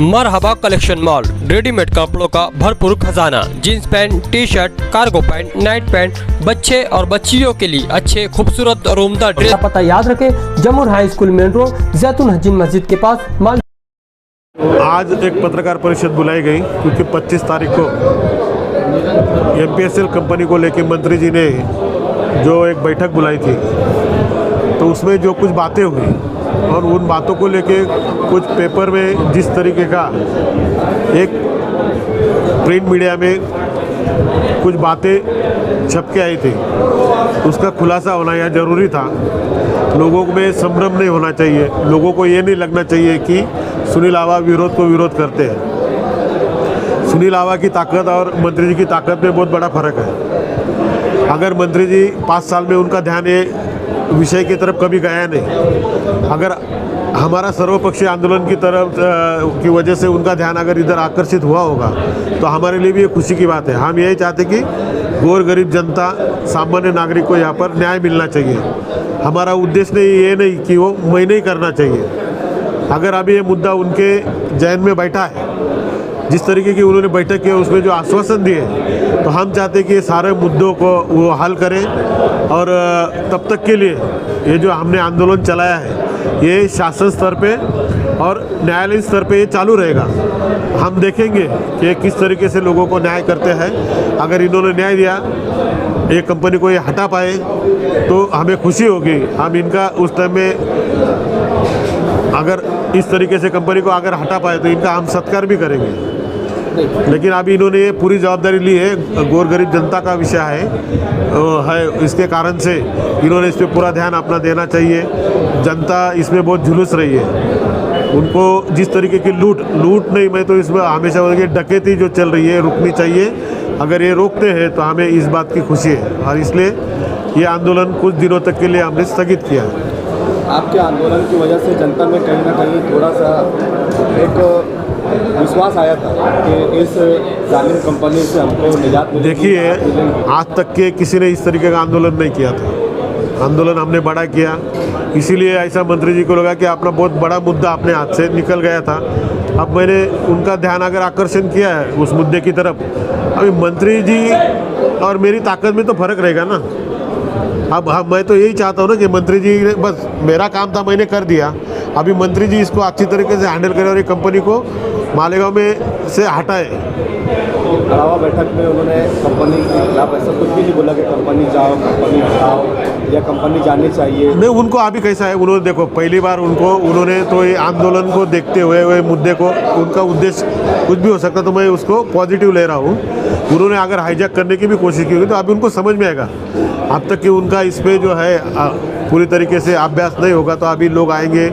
मरहबा collection mall, readymade कपड़ों का भरपूर खजाना। Jeans pant, T shirt, cargo pant, night pant, बच्चे और बच्चियों के लिए अच्छे खूबसूरत और उम्दा ड्रेस। पता याद रखें, जमुर हाई स्कूल मेन रोड, जैतून हजीन मस्जिद के पास। आज एक पत्रकार परिषद बुलाई गई क्योंकि 25 तारीख को MPSL कंपनी को लेकर मंत्री जी ने जो एक बैठक बुलाई थी, तो उसमें जो कुछ बातें हुई और उन बातों को लेके कुछ पेपर में जिस तरीके का एक प्रिंट मीडिया में कुछ बातें छप के आई थी, उसका खुलासा होना यह ज़रूरी था। लोगों में संभ्रम नहीं होना चाहिए, लोगों को ये नहीं लगना चाहिए कि सुनील आवा विरोध को विरोध करते हैं। सुनील आवा की ताकत और मंत्री जी की ताकत में बहुत बड़ा फर्क है। अगर मंत्री जी 5 साल में उनका ध्यान ये विषय की तरफ कभी गया नहीं, अगर हमारा सर्वपक्षीय आंदोलन की तरफ की वजह से उनका ध्यान अगर इधर आकर्षित हुआ होगा तो हमारे लिए भी ये खुशी की बात है। हम यही चाहते कि गौर गरीब जनता, सामान्य नागरिक को यहाँ पर न्याय मिलना चाहिए। हमारा उद्देश्य ये नहीं कि वो महीने ही करना चाहिए। अगर अभी ये मुद्दा उनके जहन में बैठा है, जिस तरीके की उन्होंने बैठक की उसमें जो आश्वासन दिए, तो हम चाहते हैं कि ये सारे मुद्दों को वो हल करें और तब तक के लिए ये जो हमने आंदोलन चलाया है ये शासन स्तर पे और न्यायालय स्तर पे ये चालू रहेगा। हम देखेंगे कि ये किस तरीके से लोगों को न्याय करते हैं। अगर इन्होंने न्याय दिया, ये कंपनी को ये हटा पाए तो हमें खुशी होगी। हम इनका उस टाइम में अगर इस तरीके से कंपनी को अगर हटा पाए तो इनका हम सत्कार भी करेंगे। लेकिन अभी इन्होंने ये पूरी जवाबदारी ली है, गौर गरीब जनता का विषय है, इसके कारण से इन्होंने इस पर पूरा ध्यान अपना देना चाहिए। जनता इसमें बहुत झुलस रही है। उनको जिस तरीके की लूट नहीं, मैं तो इसमें हमेशा बोलूँगा डकैती जो चल रही है रुकनी चाहिए। अगर ये रोकते हैं तो हमें इस बात की खुशी है और इसलिए ये आंदोलन कुछ दिनों तक के लिए हमने स्थगित किया है। आपके आंदोलन की वजह से जनता में कहीं ना कहीं थोड़ा सा एक विश्वास आया था कि इस जालिम कंपनी से हमको निजात मिलेगी। देखिए, आज तक के किसी ने इस तरीके का आंदोलन नहीं किया था। आंदोलन हमने बड़ा किया, इसीलिए ऐसा मंत्री जी को लगा कि अपना बहुत बड़ा मुद्दा अपने हाथ से निकल गया था। अब मैंने उनका ध्यान अगर आकर्षण किया है उस मुद्दे की तरफ, अभी मंत्री जी और मेरी ताकत में तो फर्क रहेगा ना। अब मैं तो यही चाहता हूँ ना कि मंत्री जी ने, बस मेरा काम था मैंने कर दिया, अभी मंत्री जी इसको अच्छी तरीके से हैंडल करें और ये कंपनी को मालेगांव में से हटाए। अलावा बैठक में उन्होंने कंपनी के खिलाफ ऐसा कुछ भी नहीं बोला कि कंपनी जाओ, कंपनी हटाओ या कंपनी जानी चाहिए। नहीं, उनको अभी कैसा है, उन्होंने देखो पहली बार उन्होंने तो ये आंदोलन को देखते हुए मुद्दे को, उनका उद्देश्य कुछ भी हो सकता, तो मैं उसको पॉजिटिव ले रहा हूँ। उन्होंने अगर हाईजैक करने की भी कोशिश की होगी तो अभी उनको समझ में आएगा। अब तक कि उनका इस पर जो है पूरी तरीके से अभ्यास नहीं होगा, तो अभी लोग आएंगे,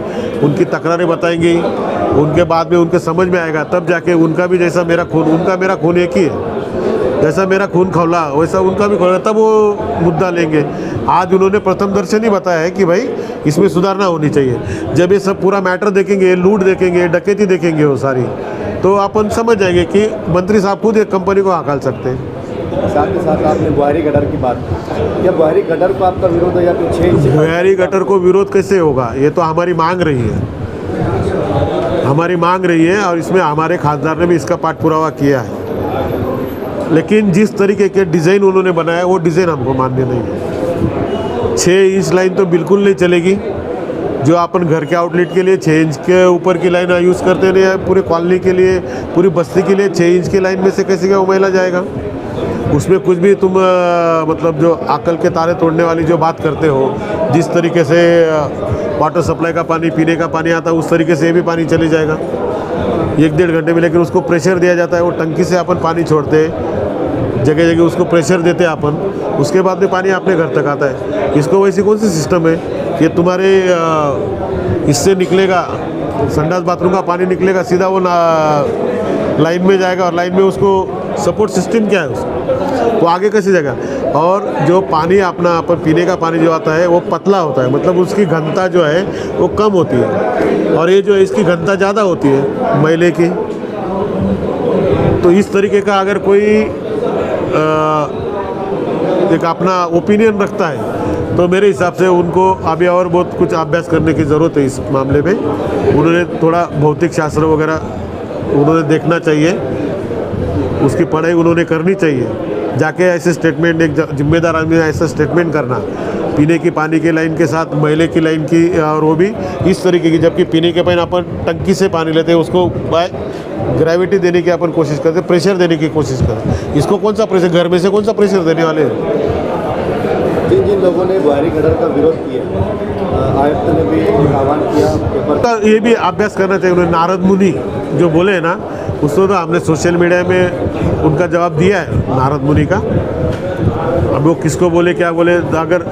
उनकी तकरारें बताएंगे, उनके बाद में उनके समझ में आएगा, तब जाके उनका भी जैसा मेरा खून एक ही है, जैसा मेरा खून खौला वैसा उनका भी खौला, तब वो मुद्दा लेंगे। आज उन्होंने प्रथम दर्शन ही बताया है कि भाई इसमें सुधारना होनी चाहिए। जब ये सब पूरा मैटर देखेंगे, लूट देखेंगे, डकैती देखेंगे वो सारी, तो अपन समझ जाएंगे कि मंत्री साहब खुद एक कंपनी को हकाल सकते हैं। साथ ही साथ आपने बुआरी गटर की बात की, या बुआरी गटर को आपका विरोध है या फिर 6 इंच? बुआरी गटर को विरोध कैसे होगा, ये तो हमारी मांग रही है, हमारी मांग रही है और इसमें हमारे खासदार ने भी इसका पाठ पुरावा किया है। लेकिन जिस तरीके के डिज़ाइन उन्होंने बनाया वो डिज़ाइन हमको मान्य नहीं है। 6 इंच लाइन तो बिल्कुल नहीं चलेगी। जो अपन घर के आउटलेट के लिए 6 इंच के ऊपर की लाइन यूज़ करते नहीं, पूरे कॉलोनी के लिए, पूरी बस्ती के लिए 6 इंच की लाइन में से कैसे क्या उमेला जाएगा। उसमें कुछ भी तुम मतलब जो अकल के तारे तोड़ने वाली जो बात करते हो, जिस तरीके से वाटर सप्लाई का पानी, पीने का पानी आता है, उस तरीके से भी पानी चले जाएगा 1-1.5 घंटे में। लेकिन उसको प्रेशर दिया जाता है, वो टंकी से अपन पानी छोड़ते हैं, जगह जगह उसको प्रेशर देते हैं अपन, उसके बाद में पानी अपने घर तक आता है। इसको वैसी कौन सी सिस्टम है कि तुम्हारे इससे निकलेगा, संडास बाथरूम का पानी निकलेगा सीधा वो लाइन में जाएगा और लाइन में उसको सपोर्ट सिस्टम क्या है उसका, तो आगे कैसे जाएगा। और जो पानी अपना अपन पीने का पानी जो आता है वो पतला होता है, मतलब उसकी घनता जो है वो कम होती है, और ये जो है इसकी घनता ज़्यादा होती है मैले की। तो इस तरीके का अगर कोई एक अपना ओपिनियन रखता है तो मेरे हिसाब से उनको अभी और बहुत कुछ अभ्यास करने की ज़रूरत है इस मामले में। उन्होंने थोड़ा भौतिक शास्त्र वगैरह उन्होंने देखना चाहिए, उसकी पढ़ाई उन्होंने करनी चाहिए। जाके ऐसे स्टेटमेंट, एक जिम्मेदार आदमी ऐसा स्टेटमेंट करना, पीने की पानी की लाइन के साथ मैले की लाइन की, और वो भी इस तरीके की, जबकि पीने के पानी अपन टंकी से पानी लेते हैं, उसको बाय ग्रेविटी देने की अपन कोशिश करते, प्रेशर देने की कोशिश करते। इसको कौन सा प्रेशर, घर में से कौन सा प्रेशर देने वाले हैं? जिन लोगों ने बुहारी गटर का विरोध किया, आयुक्त ने भी आह्वान किया पेपर तो ये भी अभ्यास करना चाहिए। उन्होंने नारद मुनि जो बोले हैं ना, उसको तो हमने सोशल मीडिया में उनका जवाब दिया है, नारद मुनि का। अब वो किसको बोले क्या बोले, अगर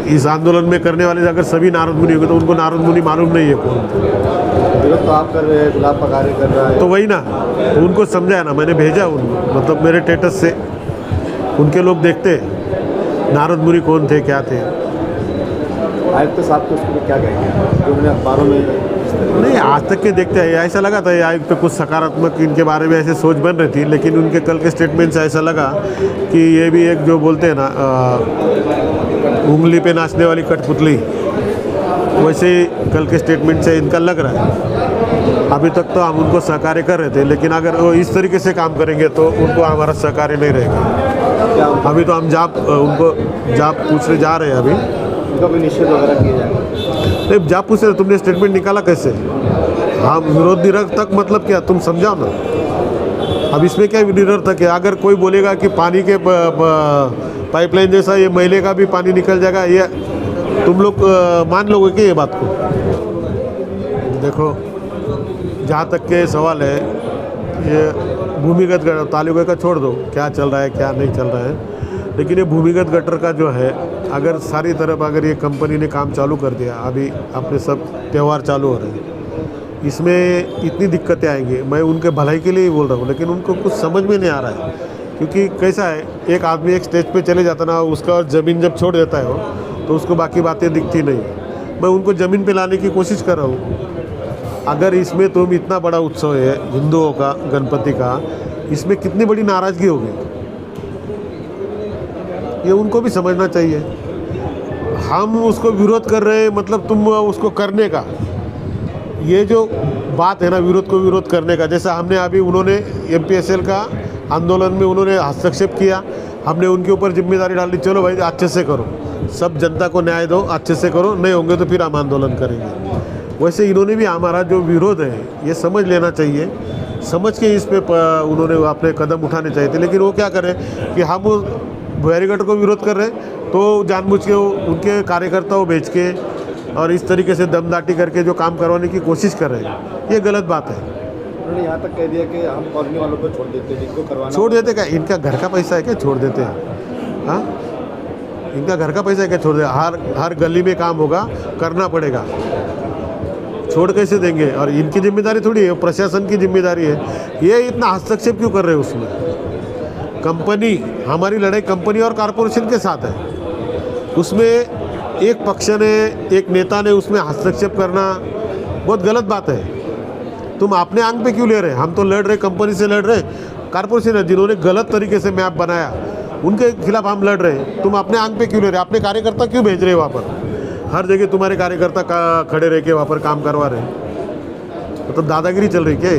इस आंदोलन में करने वाले अगर सभी नारद मुनि होंगे तो उनको नारद मुनि मालूम नहीं है कौन। विरोध तो आप कर रहे हैं, गुलाब पकारे कर रहा है, तो वही ना, उनको समझाया ना, मैंने भेजा उनको, मतलब मेरे स्टेटस से उनके लोग देखते नारद मुनि कौन थे, क्या थे। आयुक्त साहब को उसको क्या कहेंगे जो उन्हें अखबारों में नहीं, आज तक के देखते हैं ऐसा लगा था, ये आयुक्त पे कुछ सकारात्मक इनके बारे में ऐसे सोच बन रही थी, लेकिन उनके कल के स्टेटमेंट से ऐसा लगा कि ये भी एक जो बोलते हैं ना, उंगली पे नाचने वाली कठपुतली, वैसे ही कल के स्टेटमेंट से इनका लग रहा है। अभी तक तो हम उनको सहकार्य कर रहे थे, लेकिन अगर वो इस तरीके से काम करेंगे तो उनको हमारा सहकार्य नहीं रहेगा। अभी तो हम उनको जाप पूछने जा रहे हैं, अभी उनका भी निषेध वगैरह किया जाएगा। नहीं, जाप पूछ रहे, तुमने स्टेटमेंट निकाला कैसे? हम विरोध निरर्थक मतलब क्या, तुम समझाओ ना। अब इसमें क्या निरर्थक है? अगर कोई बोलेगा कि पानी के पाइपलाइन जैसा ये मैले का भी पानी निकल जाएगा, ये तुम लोग मान लोगे कि ये बात को? देखो, जहाँ तक के सवाल है, ये भूमिगत तालुके का छोड़ दो, क्या चल रहा है क्या नहीं चल रहा है, लेकिन ये भूमिगत गटर का जो है, अगर सारी तरफ अगर ये कंपनी ने काम चालू कर दिया, अभी अपने सब त्यौहार चालू हो रहे हैं, इसमें इतनी दिक्कतें आएंगी। मैं उनके भलाई के लिए ही बोल रहा हूँ, लेकिन उनको कुछ समझ में नहीं आ रहा है। क्योंकि कैसा है, एक आदमी एक स्टेज पे चले जाता ना, उसका ज़मीन जब छोड़ देता है वो, तो उसको बाकी बातें दिखती नहीं। मैं उनको ज़मीन पे लाने की कोशिश कर रहा हूँ। अगर इसमें तुम इतना बड़ा उत्सव है हिंदुओं का, गणपति का, इसमें कितनी बड़ी नाराज़गी होगी, ये उनको भी समझना चाहिए। हम उसको विरोध कर रहे हैं, मतलब तुम उसको करने का, ये जो बात है ना, विरोध को विरोध करने का, जैसा हमने अभी, उन्होंने MPSL का आंदोलन में उन्होंने हस्तक्षेप किया, हमने उनके ऊपर जिम्मेदारी डाल दी, चलो भाई अच्छे से करो, सब जनता को न्याय दो, अच्छे से करो, नहीं होंगे तो फिर हम आंदोलन करेंगे। वैसे इन्होंने भी हमारा जो विरोध है ये समझ लेना चाहिए, समझ के इस पर उन्होंने अपने कदम उठाने चाहिए थे। लेकिन वो क्या करें कि हम बुहारी गटर को विरोध कर रहे हैं, तो जानबूझ के उनके कार्यकर्ताओं बेच के और इस तरीके से दमदाटी करके जो काम करवाने की कोशिश कर रहे हैं, ये गलत बात है। उन्होंने यहाँ तक कह दिया कि हम कॉलोनी वालों को छोड़ देते हैं, जिनको करवाना छोड़ देते क्या? इनका घर का पैसा है क्या छोड़ देते हैं? हाँ, इनका घर का पैसा है क्या छोड़ दे? हर गली में काम होगा, करना पड़ेगा, छोड़ कैसे देंगे? और इनकी जिम्मेदारी थोड़ी है, प्रशासन की जिम्मेदारी है। ये इतना हस्तक्षेप क्यों कर रहे हैं उसमें? कंपनी, हमारी लड़ाई कंपनी और कॉरपोरेशन के साथ है, उसमें एक पक्ष ने, एक नेता ने उसमें हस्तक्षेप करना बहुत गलत बात है। तुम अपने आंग पे क्यों ले रहे हैं? हम तो लड़ रहे, कंपनी से लड़ रहे, कॉरपोरेशन है जिन्होंने गलत तरीके से मैप बनाया, उनके खिलाफ हम लड़ रहे हैं। तुम अपने आंग पे क्यों ले रहे? अपने कार्यकर्ता क्यों भेज रहे हो वहाँ पर? हर जगह तुम्हारे कार्यकर्ता खड़े रह के वहाँ पर काम करवा रहे हैं, मतलब दादागिरी चल रही क्या?